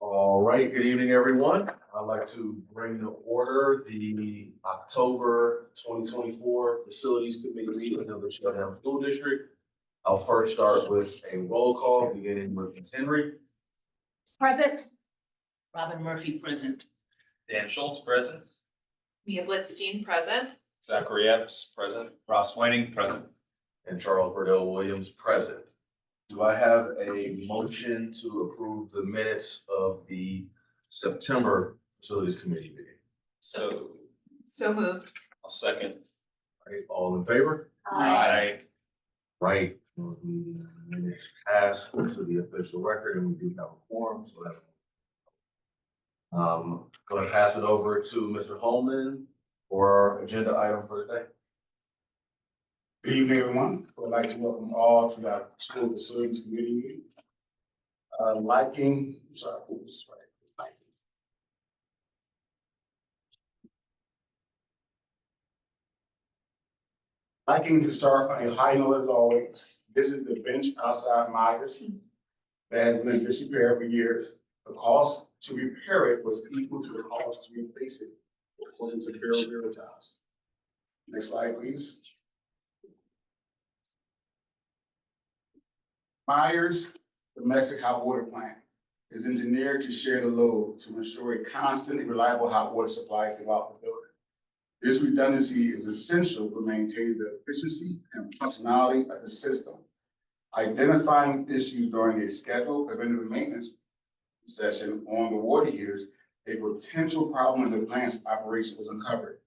All right, good evening, everyone. I'd like to bring to order the October 2024 Facilities Committee meeting of the Cheltenham School District. I'll first start with a roll call, beginning with Ms. Henry. Present. Robin Murphy, present. Dan Schultz, present. Mia Blitzstein, present. Zachary Epps, present. Ross Whiting, present. And Charles Burdell-Williams, present. Do I have a motion to approve the minutes of the September Facilities Committee meeting? So So moved. I'll second. All right, all in favor? Aye. Right, the minutes pass into the official record, and we do have a quorum, so that's. Going to pass it over to Mr. Holman for our agenda item for today. Good evening, everyone. I would like to welcome all to the School Facilities Committee meeting. Liking to start on a high note as always. This is the bench outside Meyers that has been in disrepair for years. The cost to repair it was equal to the cost to replace it, according to Bureau Veritas. Next slide, please. Meyers domestic hot water plant is engineered to share the load to ensure a constant and reliable hot water supply throughout the building. This redundancy is essential for maintaining the efficiency and functionality of the system. Identifying issues during a scheduled preventive maintenance session on the water heaters, a potential problem in the plant's operation was uncovered.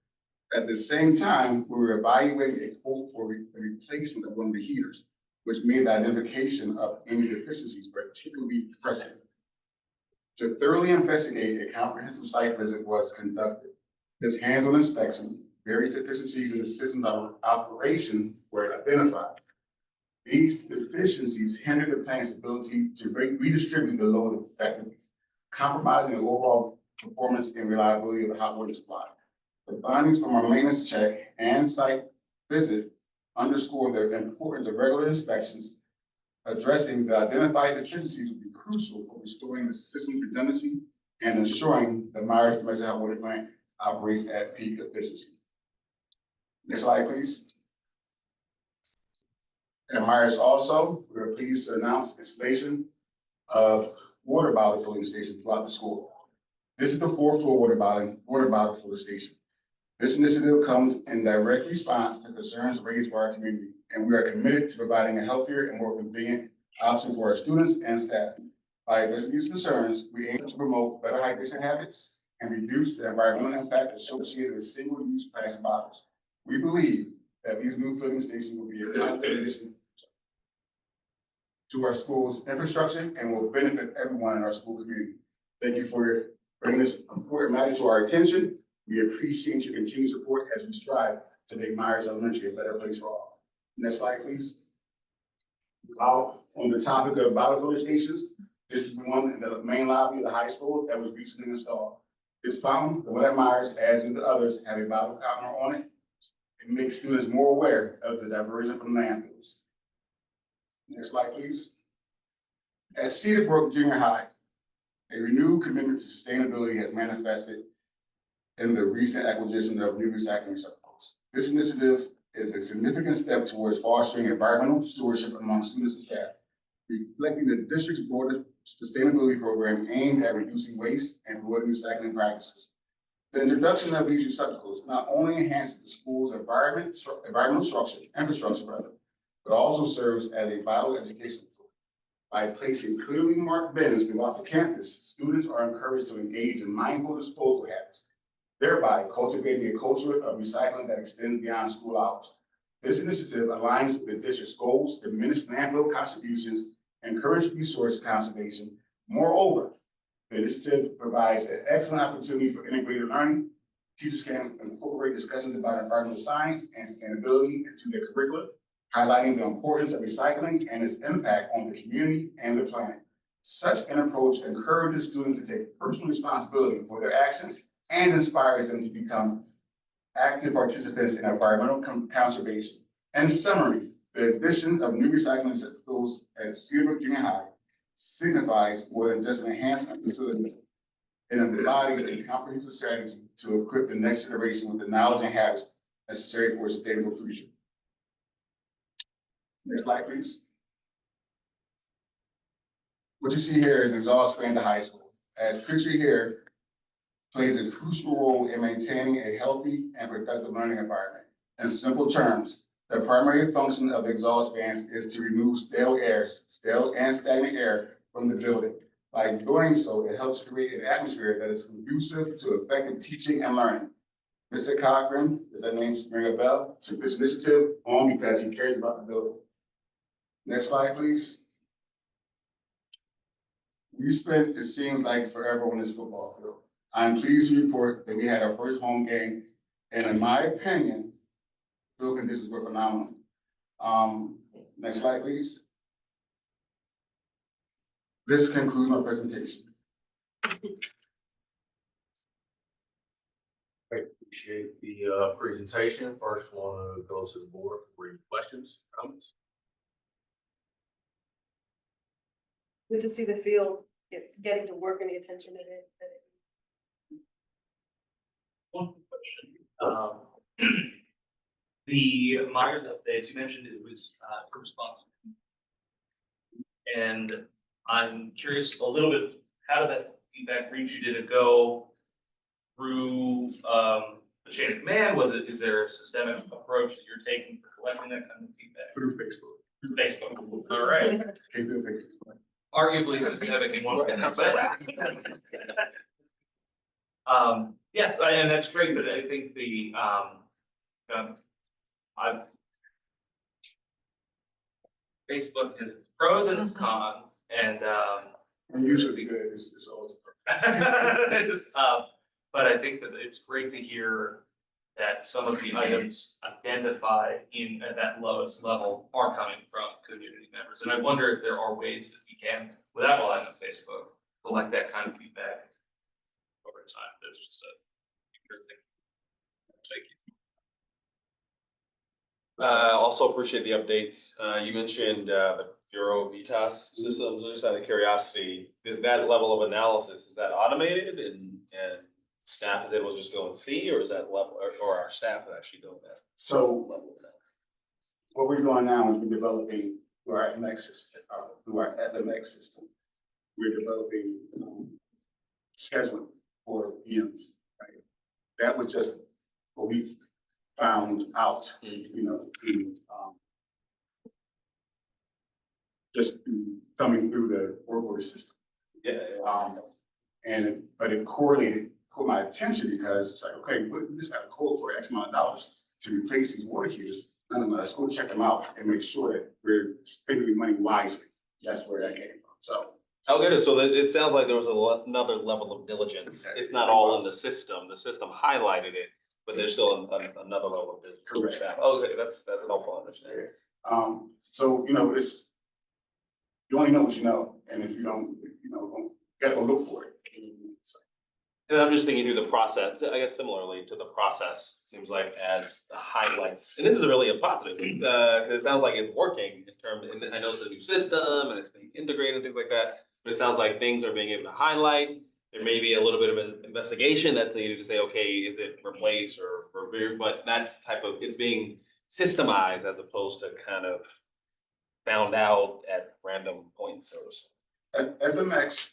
At the same time, we were evaluating a quote for the replacement of one of the heaters, which made the identification of any deficiencies particularly pressing. To thoroughly investigate, a comprehensive site visit was conducted. This hands-on inspection, various deficiencies in the system's operation were identified. These deficiencies hindered the plant's ability to redistribute the load effectively, compromising the overall performance and reliability of the hot water supply. The findings from our maintenance check and site visit underscore the importance of regular inspections. Addressing the identified deficiencies will be crucial for restoring the system's redundancy and ensuring the Meyers domestic hot water plant operates at peak efficiency. Next slide, please. At Meyers also, we are pleased to announce installation of water bottle filling stations throughout the school. This is the fourth floor water bottle filling station. This initiative comes in direct response to concerns raised by our community, and we are committed to providing a healthier and more convenient option for our students and staff. By addressing these concerns, we aim to promote better hydration habits and reduce the environmental impact associated with single-use plastic bottles. We believe that these new filling stations will be a positive addition to our school's infrastructure and will benefit everyone in our school community. Thank you for bringing this important matter to our attention. We appreciate your continued support as we strive to make Meyers Elementary a better place for all. Next slide, please. Now, on the topic of bottle filling stations, this is the one in the main lobby of the high school that was recently installed. This fountain, the one at Meyers, as do the others, have a bottle counter on it. It makes students more aware of the diversion from landfills. Next slide, please. At Cedarbrook Junior High, a renewed commitment to sustainability has manifested in the recent acquisition of new recycling receptacles. This initiative is a significant step towards fostering environmental stewardship among students and staff, reflecting the district's broader sustainability program aimed at reducing waste and promoting recycling practices. The introduction of these receptacles not only enhances the school's environmental infrastructure, but also serves as a vital education tool. By placing clearly marked bins throughout the campus, students are encouraged to engage in mindful disposal habits, thereby cultivating a culture of recycling that extends beyond school hours. This initiative aligns with the district's goals, diminish landfill contributions, encourage resource conservation. Moreover, the initiative provides an excellent opportunity for integrated learning. Teachers can incorporate discussions about environmental science and sustainability into their curricula, highlighting the importance of recycling and its impact on the community and the planet. Such an approach encourages students to take personal responsibility for their actions and inspires them to become active participants in environmental conservation. In summary, the addition of new recycling receptacles at Cedarbrook Junior High signifies more than just an enhancement of facilities. It embodies a comprehensive strategy to equip the next generation with the knowledge and habits necessary for a sustainable future. Next slide, please. What you see here is an exhaust fan to high school. As pictured here, plays a crucial role in maintaining a healthy and productive learning environment. In simple terms, the primary function of the exhaust fans is to remove stale and stagnant air from the building. By doing so, it helps create an atmosphere that is conducive to effective teaching and learning. Mr. Cochran, does that name ring a bell? Took this initiative on because he cares about the building. Next slide, please. We spent, it seems like, forever on this football field. I'm pleased to report that we had our first home game, and in my opinion, field conditions were phenomenal. Next slide, please. This concludes my presentation. Great, appreciate the presentation. First, want to go to the board for any questions, comments. Good to see the field getting to work and the attention in it. One question. The Meyers updates, you mentioned it was per response. And I'm curious a little bit, how did that feedback reach you? Did it go through the chain of command? Is there a systemic approach that you're taking for collecting that kind of feedback? Through Facebook. Through Facebook. All right. Okay, through Facebook. Arguably systemic in one way. Yeah, and that's great, but I think the Facebook has its pros and its cons, and And usually good, it's always. but I think that it's great to hear that some of the items identified at that lowest level are coming from community members. And I wonder if there are ways that we can, without relying on Facebook, collect that kind of feedback over time. That's just a future thing. Thank you. Also appreciate the updates. You mentioned the Bureau Vitas systems. Just out of curiosity, that level of analysis, is that automated and staff is able to just go and see, or is that level, or our staff is actually doing that? So what we're doing now is we're developing through our FMX system, we're developing scheduling for PMs, right? That was just what we found out, you know, just coming through the work order system. But it correlated, caught my attention because it's like, okay, we just got a code for X amount of dollars to replace these water heaters. Let's go check them out and make sure that we're spending money wisely. That's where that came from. So. Okay, so it sounds like there was another level of diligence. Okay. It's not all in the system. The system highlighted it, but there's still another level of diligence. Correct. Staff. Okay, that's helpful to understand. So, you know, you only know what you know. And if you don't, you gotta go look for it. So. And I'm just thinking through the process, I guess similarly to the process, it seems like as the highlights, and this is really a positive, it sounds like it's working in terms, and I know it's a new system and it's being integrated and things like that, but it sounds like things are being able to highlight. There may be a little bit of an investigation that's needed to say, okay, is it replaced or removed? But that's it's being systemized as opposed to kind of found out at random points or something. FMX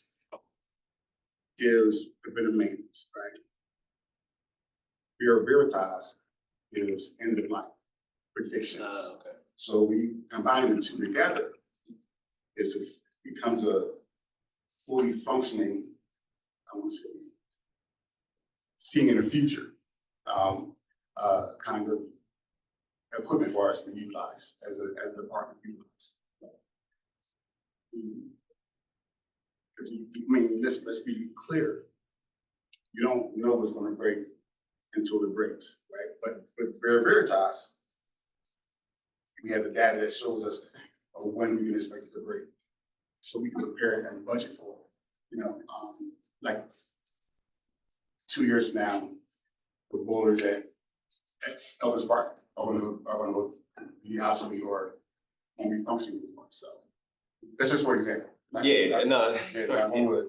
gives preventive maintenance, right? Bureau Veritas gives end of life predictions. Okay. So we combine the two together, it becomes a fully functioning, I want to say, seeing in the future, kind of equipment for us to utilize as a department utilize. Because let's be clear. You don't know what's going to break until it breaks, right? But with Veritas, we have the data that shows us when we can expect it to break, so we can prepare and budget for it. You know, like 2 years from now, the boilers at Elkins Park are going to be obsolete or won't be functioning anymore. So That's just for example. Yeah, no. Yeah, not one was.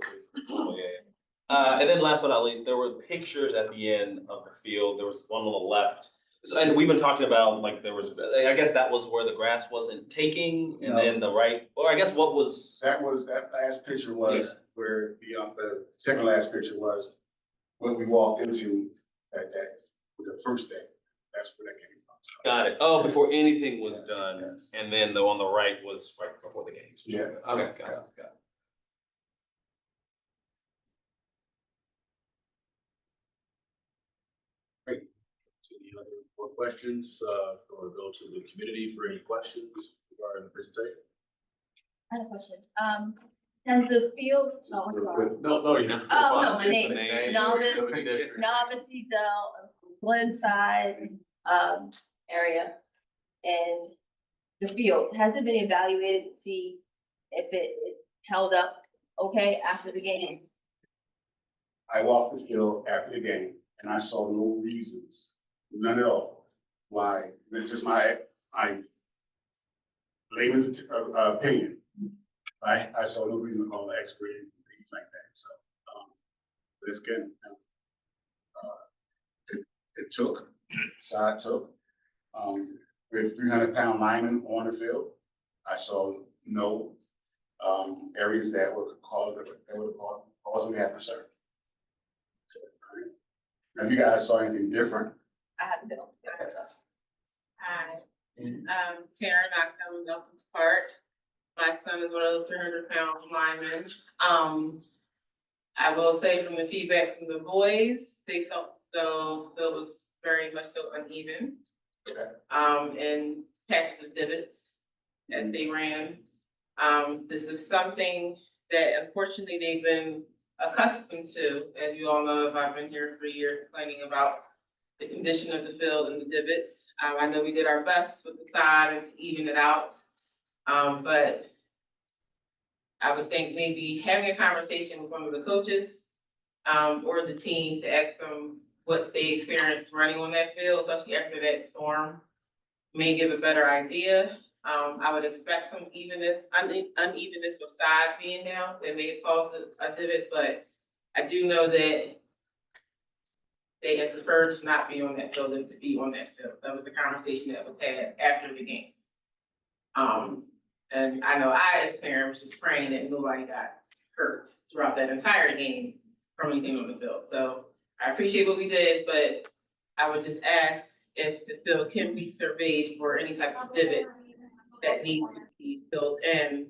Oh, yeah. And then last but not least, there were pictures at the end of the field. There was one on the left. And we've been talking about, like, there was, I guess that was where the grass wasn't taking, and No. then the right, or I guess what was, That last picture was where the second last picture was what we walked into the first day. That's where that came from. So, got it. Oh, before anything was Yes, done. yes. And then the one on the right was right before the games. Yeah. Okay, got it. Any other more questions, or go to the community for any questions regarding the presentation? I have a question. Has the field, oh, I'm sorry. No, you're not. Oh, no, my Just name. the name, Novice. activity district. Novice Ezel, Glenside, area. And the field, has it been evaluated to see if it held up okay after the game? I walked the field after the game and I saw no reasons, none at all, why. It's just my layman's opinion. I saw no reason to call an expert and things like that. So, but it's again, it took, side took, with 300-pound linemen on the field. I saw no areas that would cause me to have concern. So, now, if you guys saw anything different, I haven't been on the field, so. Hi, Tara Knox, Elkins Park. My son is one of those 300-pound linemen. I will say from the feedback from the boys, they felt though it was very much so uneven. okay, And patches of divots as they ran. This is something that unfortunately they've been accustomed to, as you all know, if I've been here for a year complaining about the condition of the field and the divots. I know we did our best with the side and to even it out. But I would think maybe having a conversation with one of the coaches or the team to ask them what they experienced running on that field, especially after that storm, may give a better idea. I would expect some unevenness with size being down that may have caused a divot, but I do know that they had preferred to not be on that field than to be on that field. That was the conversation that was had after the game. And I know I, as a parent, was just praying that nobody got hurt throughout that entire game from anything on the field. So I appreciate what we did, but I would just ask if the field can be surveyed for any type of divot that needs to be filled in.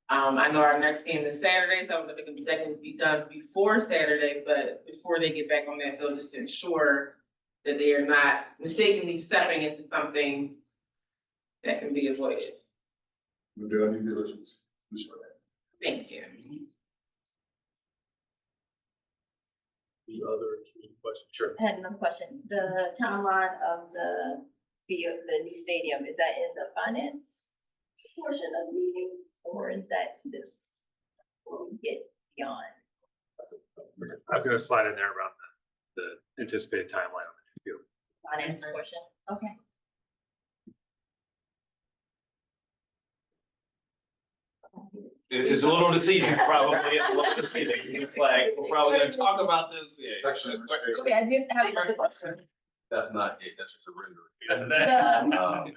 I know our next game is Saturday, so I don't know if that can be done before Saturday, but before they get back on that field, just to ensure that they are not mistakenly stepping into something that can be avoided. we'll do our due diligence, ensure that. Thank you. Any other questions? Sure. I had another question. The timeline of the field, the new stadium, is that in the finance portion of the meeting, or is that this, will we get beyond? I'm gonna slide in there around the anticipated timeline on the new field. Finance portion, okay. This is a little deceiving, probably. It's a little deceiving. It's like, we're probably gonna talk about this. Yeah. It's actually, Okay, I didn't have another question. that's not it, that's just a rendering. Um,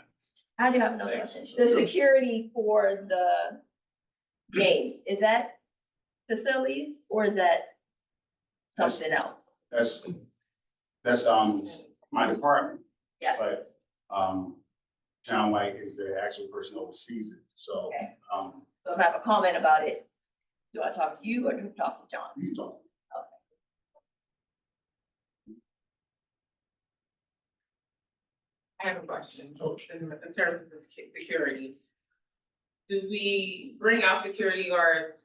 I do have another question. The security for the games, is that facilities or is that something else? That's my department, Yes, but John White is the actual person who oversees it. So okay. So if I have a comment about it, do I talk to you or do I talk to John? you don't. I have a question in terms of security. Do we bring out security guards,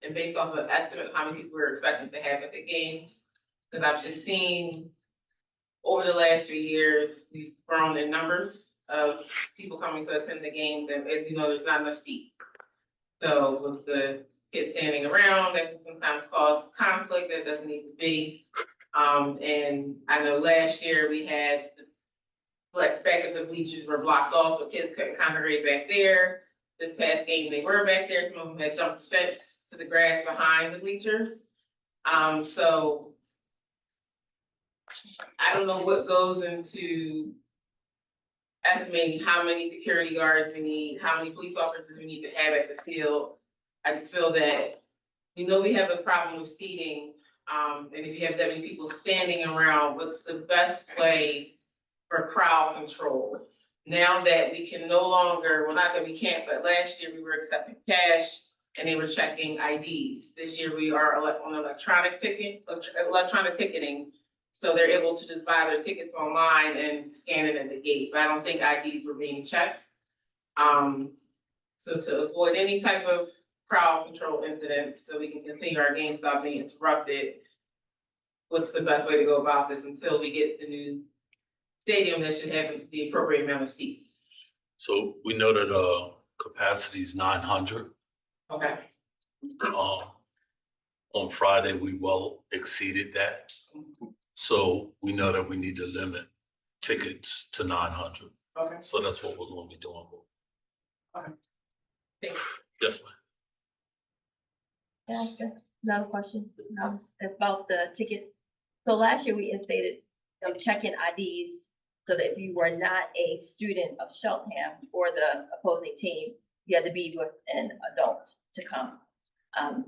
and based off of estimate, how many people we're expecting to have at the games? Because I've just seen over the last 3 years, we've grown in numbers of people coming to attend the games, and as you know, there's not enough seats. So with the kids standing around, that can sometimes cause conflict that doesn't need to be. And I know last year we had back of the bleachers were blocked off, so kids couldn't congregate back there. this past game. They were back there, some of them had jumped the fence to the grass behind the bleachers. So I don't know what goes into estimating how many security guards we need, how many police officers we need to have at the field. I just feel that we know we have a problem with seating. And if you have that many people standing around, what's the best way for crowd control? Now that we can no longer, well, not that we can't, but last year we were accepting cash and they were checking IDs. This year we are on electronic ticketing. So they're able to just buy their tickets online and scan it at the gate, but I don't think IDs were being checked. So to avoid any type of crowd control incidents, so we can continue our games without being interrupted, what's the best way to go about this until we get the new stadium that should have the appropriate amount of seats? So we know that capacity is 900. Okay. On Friday, we well exceeded that. So we know that we need to limit tickets to 900. Okay. So that's what we're going to be doing. Okay. Thank you. Yes, ma'am. Can I ask another question? About the tickets. So last year we instated them checking IDs so that if you were not a student of Cheltenham or the opposing team, you had to be with an adult to come.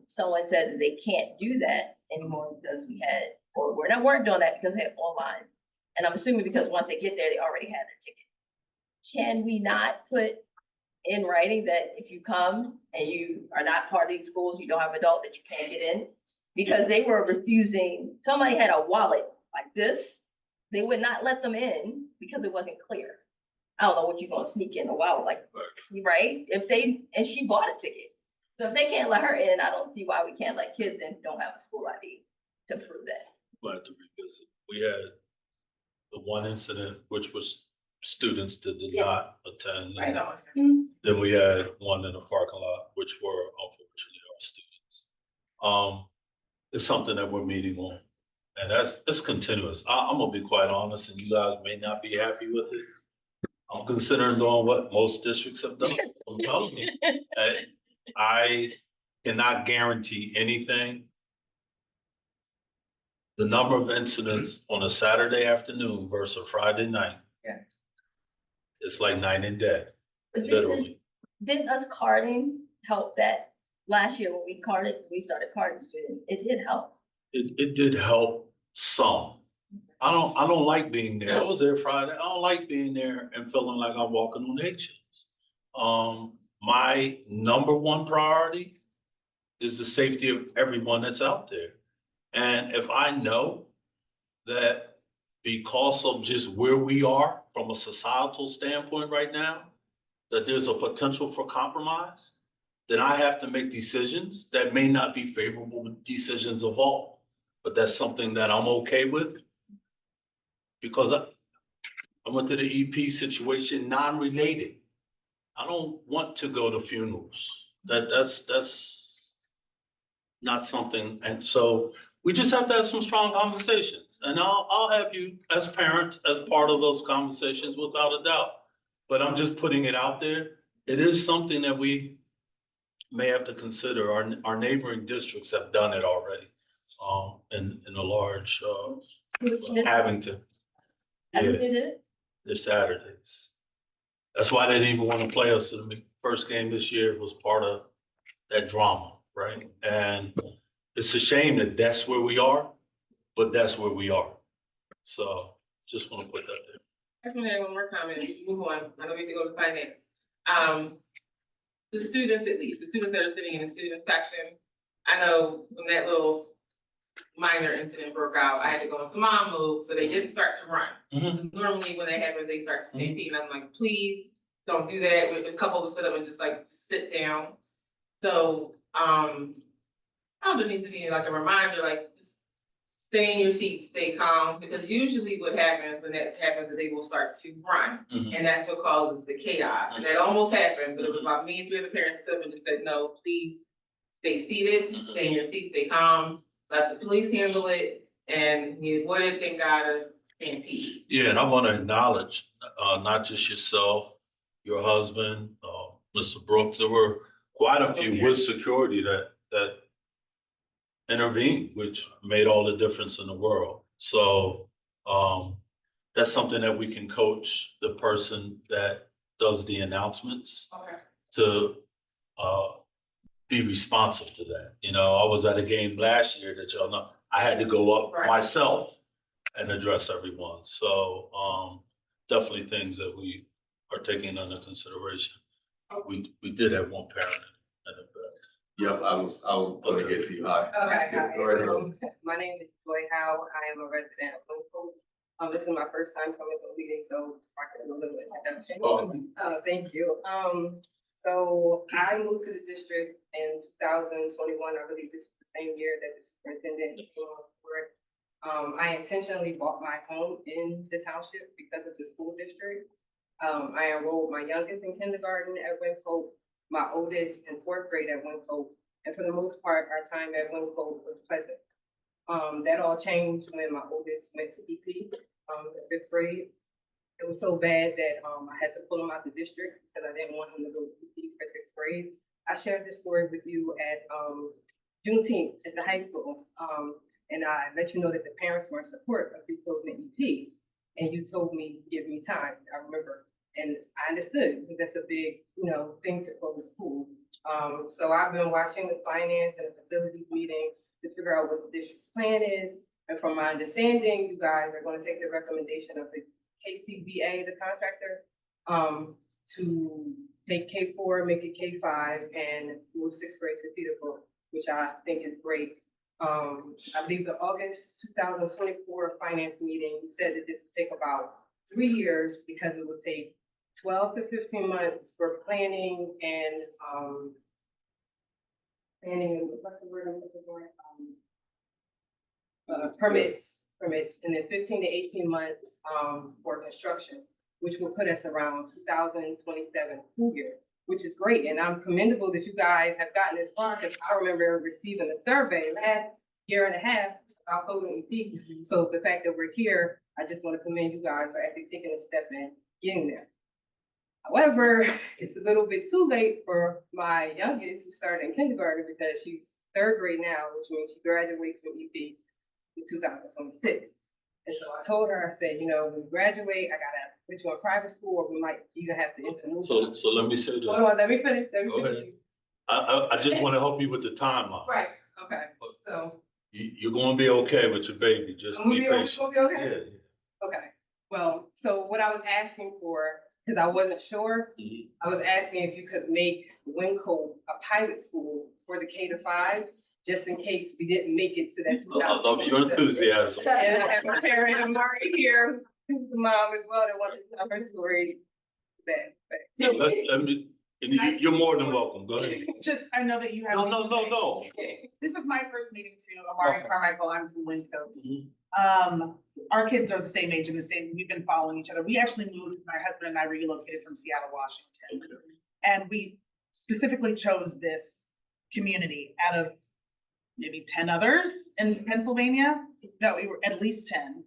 Someone said that they can't do that anymore because weren't doing that because we had online. And I'm assuming because once they get there, they already have their ticket. Can we not put in writing that if you come and you are not part of these schools, you don't have adult, that you can't get in? Because they were refusing, somebody had a wallet like this, they would not let them in because it wasn't clear. I don't know what you're gonna sneak in a wallet, like, right? And she bought a ticket. So if they can't let her in, I don't see why we can't let kids in who don't have a school ID to prove that. We'll have to revisit. We had the one incident, which was students that did not attend. Right on. Then we had one in the parking lot, which were unfortunately our students. It's something that we're meeting on, and it's continuous. I'm gonna be quite honest, and you guys may not be happy with it. I'm considering doing what most districts have done. I'm telling you, I cannot guarantee anything. The number of incidents on a Saturday afternoon versus a Friday night. Yeah. It's like night and day, But literally. Didn't us carding help that last year when we started carding students? It did help. It did help some. I don't like being there. I was there Friday. I don't like being there and feeling like I'm walking on eggshells. My number one priority is the safety of everyone that's out there. And if I know that because of just where we are from a societal standpoint right now, that there's a potential for compromise, then I have to make decisions that may not be favorable decisions of all. But that's something that I'm okay with, because I went to the EP situation non-related. I don't want to go to funerals. That's not something. And so we just have to have some strong conversations, and I'll have you as parents as part of those conversations without a doubt. But I'm just putting it out there. It is something that we may have to consider. Our neighboring districts have done it already, in a large, Abington. Abington Yeah, did it? they're Saturdays. That's why they didn't even want to play us in the first game this year. Was part of that drama, right? And it's a shame that that's where we are, but that's where we are. So just want to put that there. I just want to add one more comment. We can move on. I know we have to go to finance. The students, at least, the students that are sitting in the student section, I know when that little minor incident broke out, I had to go into mom mode, so they didn't start to run. Mhm. Normally when that happens, they start to stampede, and I'm like, please don't do that. A couple will sit up and just like sit down. So, there needs to be like a reminder, like just stay in your seat, stay calm, because usually what happens when that happens is they will start to run. Mhm. And that's what causes the chaos. And that almost happened, but it was about me and three other parents stood up and just said, no, please stay seated, stay in your seat, stay calm, let the police handle it, and we avoided, thank God, a stampede. Yeah, and I want to acknowledge not just yourself, your husband, Mr. Brooks, there were quite a few with security that intervened, which made all the difference in the world. So, that's something that we can coach the person that does the announcements Okay. to, be responsive to that. You know, I was at a game last year that y'all know, I had to go up Right. myself and address everyone. So, definitely things that we are taking under consideration. We did have one parent in the back. Yep, I was gonna get to you. Hi. Okay. Go right ahead. My name is Joy Howe. I am a resident of Winfield. This is my first time coming to a meeting, so I can do a little introduction. Thank you. So I moved to the district in 2021. I believe this was the same year that the superintendent came on board. I intentionally bought my home in the township because of the school district. I enrolled my youngest in kindergarten at Winfield, my oldest in fourth grade at Winfield, and for the most part, our time at Winfield was pleasant. That all changed when my oldest went to EP, in fifth grade. It was so bad that I had to pull him out the district because I didn't want him to go to EP for sixth grade. I shared this story with you at Juneteenth at the high school, and I let you know that the parents were in support of closing EP, and you told me give me time. I remember, and I understood because that's a big, thing to close the school. So I've been watching the finance and the facilities meeting to figure out what the district's plan is. And from my understanding, you guys are going to take the recommendation of the KCBA, the contractor, to take K4, make it K5, and move sixth grade to Cedarbrook, which I think is great. I believe the August 2024 finance meeting, you said that this would take about 3 years because it would take 12 to 15 months for planning and what's the word I'm looking for? Permits, and then 15 to 18 months for construction, which will put us around 2027 school year, which is great. And I'm commendable that you guys have gotten this far because I remember receiving a survey last year and a half about coding EP. So the fact that we're here, I just want to commend you guys for actually taking a step and getting there. However, it's a little bit too late for my youngest who started in kindergarten because she's third grade now, which means she graduates from EP in 2026. And so I told her, I said, when you graduate, I gotta put you in private school, or we might even have to intermove. So let me say this. Hold on, let me finish. Go ahead. I just want to help you with the timeline. Right, okay, so. You're gonna be okay with your baby, just I'm gonna be be patient. okay? Yeah. Okay, well, so what I was asking for, because I wasn't sure, I was asking if you could make Winco a pilot school for the K-5, just in case we didn't make it to that. I love your enthusiasm. And I have a parent, I'm already here, who's the mom as well, that wanted to tell her story. So- Let me, you're more than welcome, go ahead. Just, I know that you have. No. This is my first meeting too. Amari Okay. Carmichael, I'm from Winco. Mhm. Our kids are the same age and we've been following each other. We actually moved, my husband and I relocated from Seattle, Washington. And we specifically chose this community out of maybe 10 others in Pennsylvania, that we were at least 10.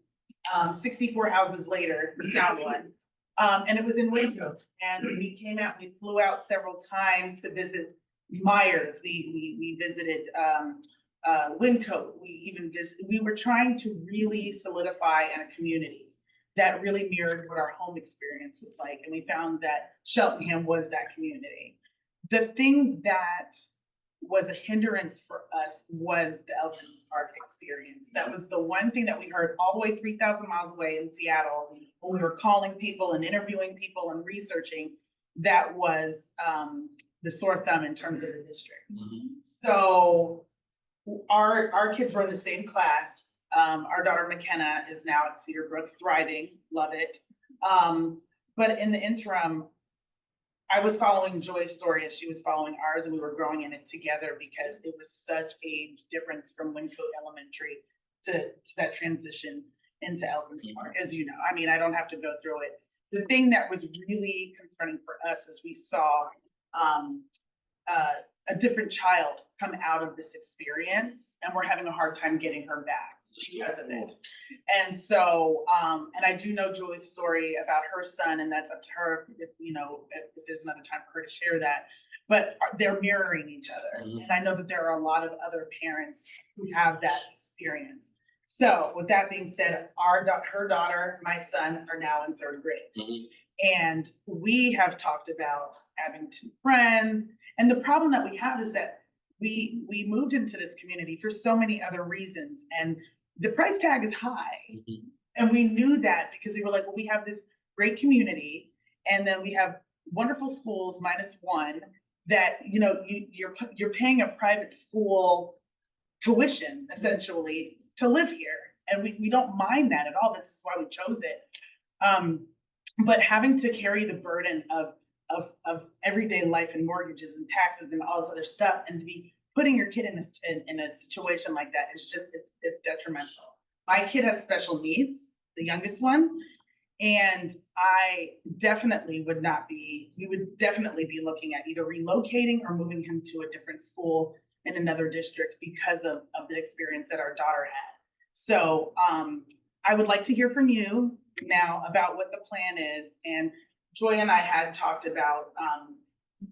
64 houses later, we found one. And it was in Winco. And we came out, we flew out several times to visit Meyers. We visited Winco. We were trying to really solidify in a community that really mirrored what our home experience was like. And we found that Cheltenham was that community. The thing that was a hindrance for us was the Elkins Park experience. That was the one thing that we heard all the way 3,000 miles away in Seattle when we were calling people and interviewing people and researching. That was the sore thumb in terms of the district. So our kids were in the same class. Our daughter McKenna is now at Cedarbrook, thriving, love it. But in the interim, I was following Joy's story as she was following ours, and we were growing in it together because it was such a difference from Winco Elementary to that transition into Elkins Park, as you know. I mean, I don't have to go through it. The thing that was really concerning for us is we saw a different child come out of this experience, and we're having a hard time getting her back. She hasn't. And so, and I do know Julie's story about her son, and that's up to her if, you know, if there's another time for her to share that. But they're mirroring each other. And I know that there are a lot of other parents who have that experience. So with that being said, her daughter, my son are now in 3rd grade. And we have talked about having 2 friends. And the problem that we have is that we moved into this community for so many other reasons. And the price tag is high. And we knew that because we were like, well, we have this great community, and then we have wonderful schools -1 that, you know, you're paying a private school tuition essentially to live here. And we don't mind that at all. This is why we chose it. But having to carry the burden of everyday life and mortgages and taxes and all this other stuff, and to be putting your kid in a situation like that is just, it's detrimental. My kid has special needs, the youngest one, and I definitely we would definitely be looking at either relocating or moving him to a different school in another district because of the experience that our daughter had. So I would like to hear from you now about what the plan is. And Joy and I had talked about,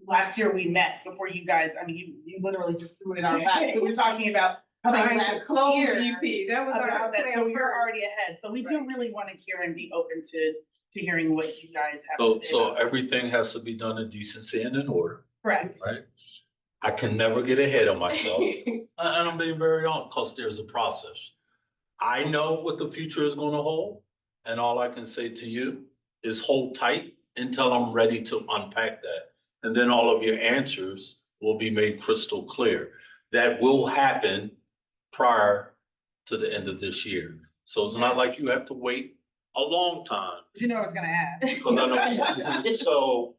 last year we met before you guys, I mean, you literally just threw it in our back. We were talking about how they Trying ran to close clear EP. That was our about that, plan so you're first. already ahead. So we do really want to hear and be open to hearing what you guys have So, to say. so about it. everything has to be done in decency and in order, Correct. right? I can never get ahead of myself, and I'm being very honest, because there's a process. I know what the future is going to hold, and all I can say to you is hold tight until I'm ready to unpack that. And then all of your answers will be made crystal clear. That will happen prior to the end of this year. So it's not like you have to wait a long time. You know I was gonna ask. Because I know, so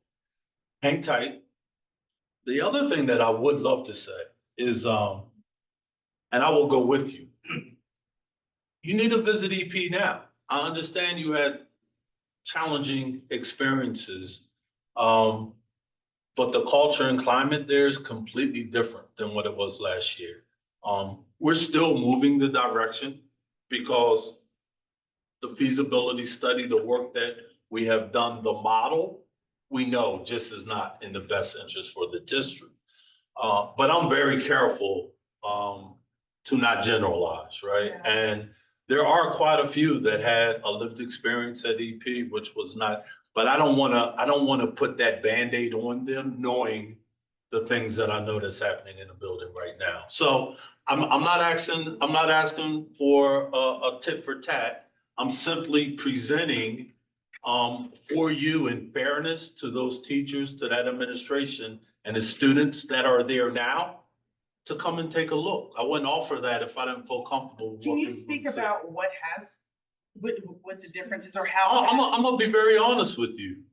hang tight. The other thing that I would love to say is, and I will go with you. You need to visit EP now. I understand you had challenging experiences, but the culture and climate there is completely different than what it was last year. We're still moving the direction because the feasibility study, the work that we have done, the model, we know just is not in the best interest for the district. But I'm very careful to not generalize, right? Yeah. And there are quite a few that had a lived experience at EP, which was not, but I don't wanna put that Band-Aid on them, knowing the things that I know that's happening in the building right now. So I'm not asking for a tit for tat. I'm simply presenting for you in fairness to those teachers, to that administration, and the students that are there now to come and take a look. I wouldn't offer that if I didn't feel comfortable. Can you speak about what the difference is, or how? I'm gonna be very honest with you.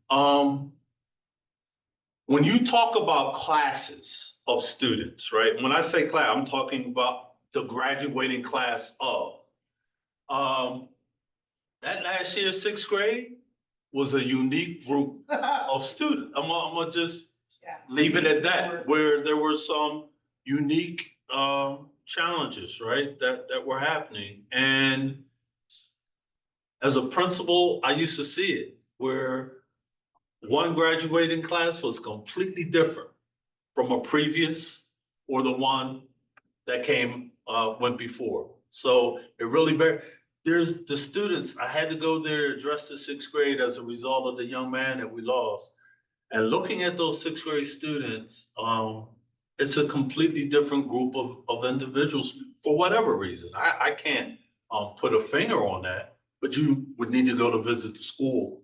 When you talk about classes of students, right? When I say class, I'm talking about the graduating class of. That last year, 6th grade, was a unique group of students. I'm gonna just leave it at that, where there were some unique challenges, right, that were happening. And as a principal, I used to see it, where one graduating class was completely different from a previous or the one that went before. So it really there's the students, I had to go there to address the 6th grade as a result of the young man that we lost. And looking at those 6th grade students, it's a completely different group of individuals for whatever reason. I can't put a finger on that, but you would need to go to visit the school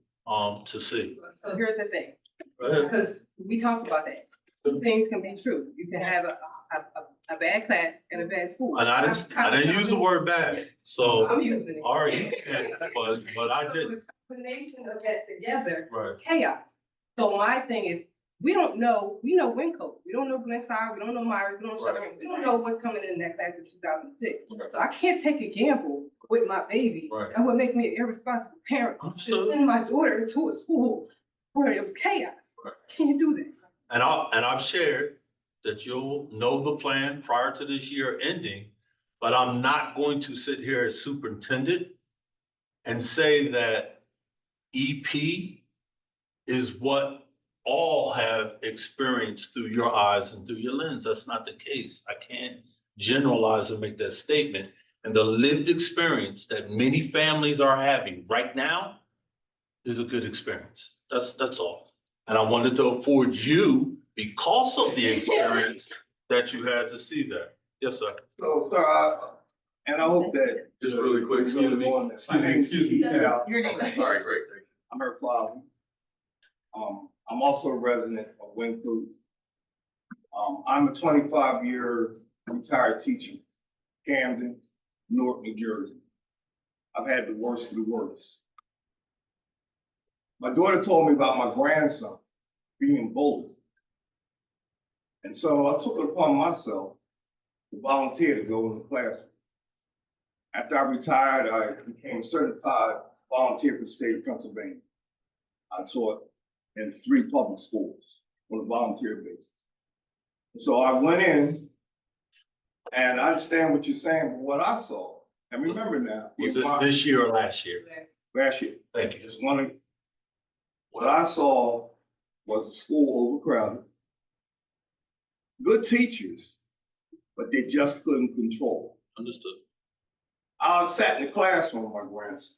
to see. So here's the thing, Right? because we talked about that. Two things can be true. You can have a bad class and a bad school. And I didn't use the word bad, so, I'm using it. all right, you can, but I So did. the combination of that together Right. is chaos. So my thing is, we don't know, we know Winco, we don't know Glenside, we don't know Meyers, we don't know Cheltenham, we don't know what's coming in that class of 2006. Right. So I can't take a gamble with my baby. Right. That would make me an irresponsible parent to Understood. send my daughter to a school where it was chaos. Right. Can you do that? And I've shared that you'll know the plan prior to this year ending, But I'm not going to sit here as superintendent and say that EP is what all have experienced through your eyes and through your lens. That's not the case. I can't generalize and make that statement. And the lived experience that many families are having right now is a good experience. That's all. And I wanted to afford you, because of the experience that you had, to see that. Yes, sir. So, sir, and I hope that. Just really quick, excuse me. Excuse me. Yeah. Your name. All right, great. Thank you. I'm her father. I'm also a resident of Wingfoot. I'm a 25-year retired teacher, Camden, Newark, New Jersey. I've had the worst of the worst. My daughter told me about my grandson being bullied. And so I took it upon myself to volunteer to go in the classroom. After I retired, I became certified volunteer for the state of Pennsylvania. I taught in 3 public schools on a volunteer basis. And so I went in, and I understand what you're saying, but what I saw, and remember now. Was this year or last year? Last year. Thank you. Just one. What I saw was the school overcrowded. Good teachers, but they just couldn't control. Understood. I sat in the classroom with my grandson,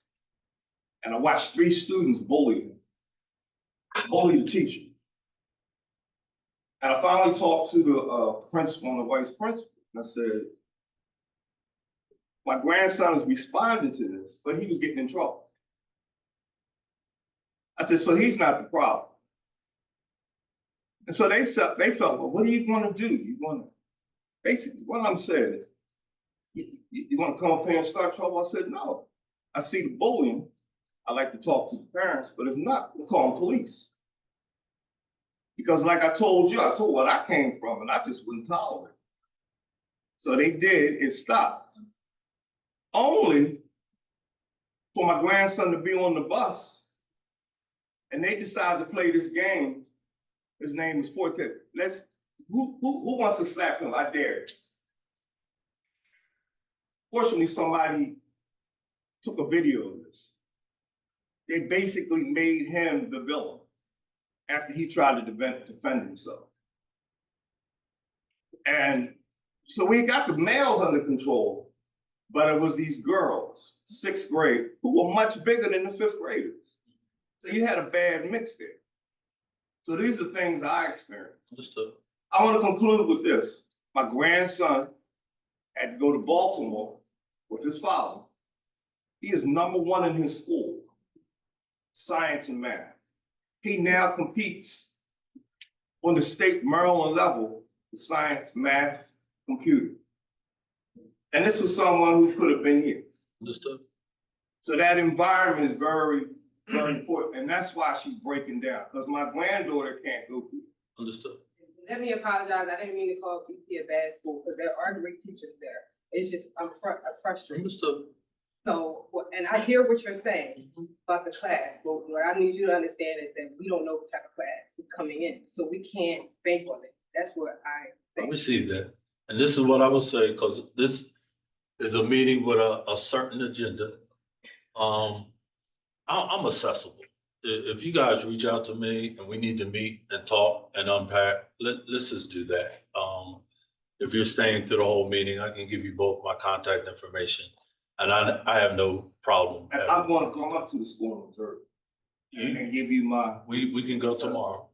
and I watched 3 students bully the teacher. And I finally talked to the principal and the vice principal, and I said, my grandson is responding to this, but he was getting in trouble. I said, so he's not the problem. And so they felt, well, what are you going to do? You want to, basically, what I'm saying, you want to come up here and start trouble? I said, no. I see the bullying. I like to talk to the parents, but if not, we'll call the police. Because like I told you, I told what I came from, and I just wouldn't tolerate it. So they did, it stopped. Only for my grandson to be on the bus, and they decided to play this game. His name is Forte. Who wants to slap him? I dare. Fortunately, somebody took a video of this. They basically made him the villain after he tried to defend himself. And so we got the males under control, but it was these girls, 6th grade, who were much bigger than the 5th graders. So you had a bad mix there. So these are the things I experienced. Understood. I want to conclude with this. My grandson had to go to Baltimore with his father. He is #1 in his school, science and math. He now competes on the state Maryland level for science, math, computer. And this was someone who could have been here. Understood. So that environment is very, very important. And that's why she's breaking down, because my granddaughter can't go through. Understood. Let me apologize. I didn't mean to call BP a bad school because there are great teachers there. It's just, I'm frustrated. Understood. So, and I hear what you're saying about the class, but what I need you to understand is that we don't know what type of class is coming in. So we can't bank on it. That's what I I think. received that. And this is what I will say, because this is a meeting with a certain agenda. I'm accessible. If you guys reach out to me and we need to meet and talk and unpack, let's just do that. If you're staying through the whole meeting, I can give you both my contact information. And I have no problem. And I'm going to come up to the school on Thursday and give you my. We can go tomorrow.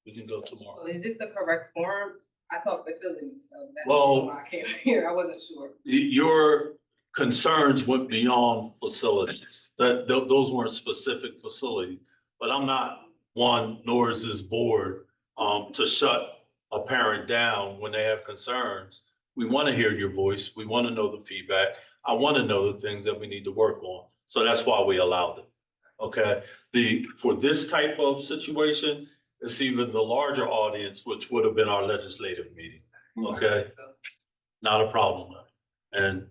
We can go tomorrow. Well, is this the correct form? I thought facility, so that's Well, why I came here. I wasn't sure. Your concerns went beyond facilities. Those weren't specific facilities. But I'm not one, nor is this board, to shut a parent down when they have concerns. We want to hear your voice. We want to know the feedback. I want to know the things that we need to work on. So that's why we allowed it. Okay. For this type of situation, it's even the larger audience, which would have been our legislative meeting. Okay. Not a problem. And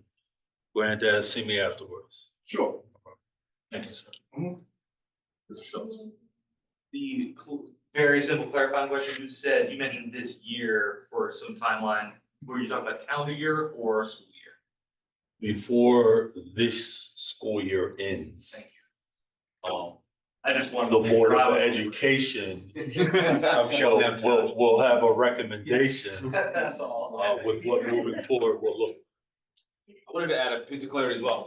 Granddad, see me afterwards. Sure. Thank you, sir. The very simple clarifying question you said, you mentioned this year for some timeline. Were you talking about calendar year or school year? before this school year ends. I just wanted. The Board of Education I'm sure them too. will have a recommendation That's all. with what moving forward will look. I wanted to add a piece of clarity as well.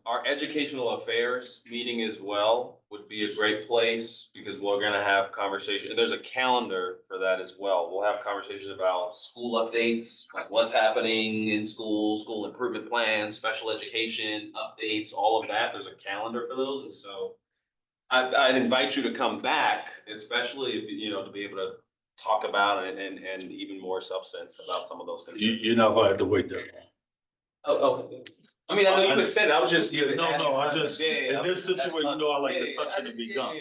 Our educational affairs meeting as well would be a great place because we're gonna have conversation. And there's a calendar for that as well. We'll have conversations about school updates, like what's happening in school, school improvement plans, special education updates, all of that. There's a calendar for those. And so I'd invite you to come back, especially if, you know, to be able to talk about it and even more substance about some of those concerns. You're not gonna have to wait that long. Oh, I mean, I know you had said it, I was just. Yeah, no, I just, in this situation, you know, I like to touch it and be done.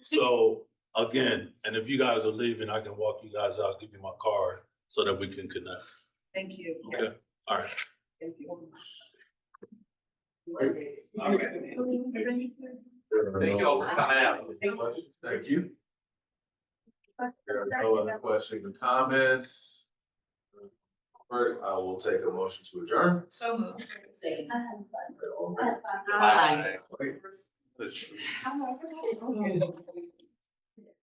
So again, and if you guys are leaving, I can walk you guys out, give you my card so that we can connect. Thank you. Okay, all right. Thank you. Thank you all for coming out. Thank you. There are no other questions or comments. First, I will take a motion to adjourn. So moved. Aye. Wait. That's true. How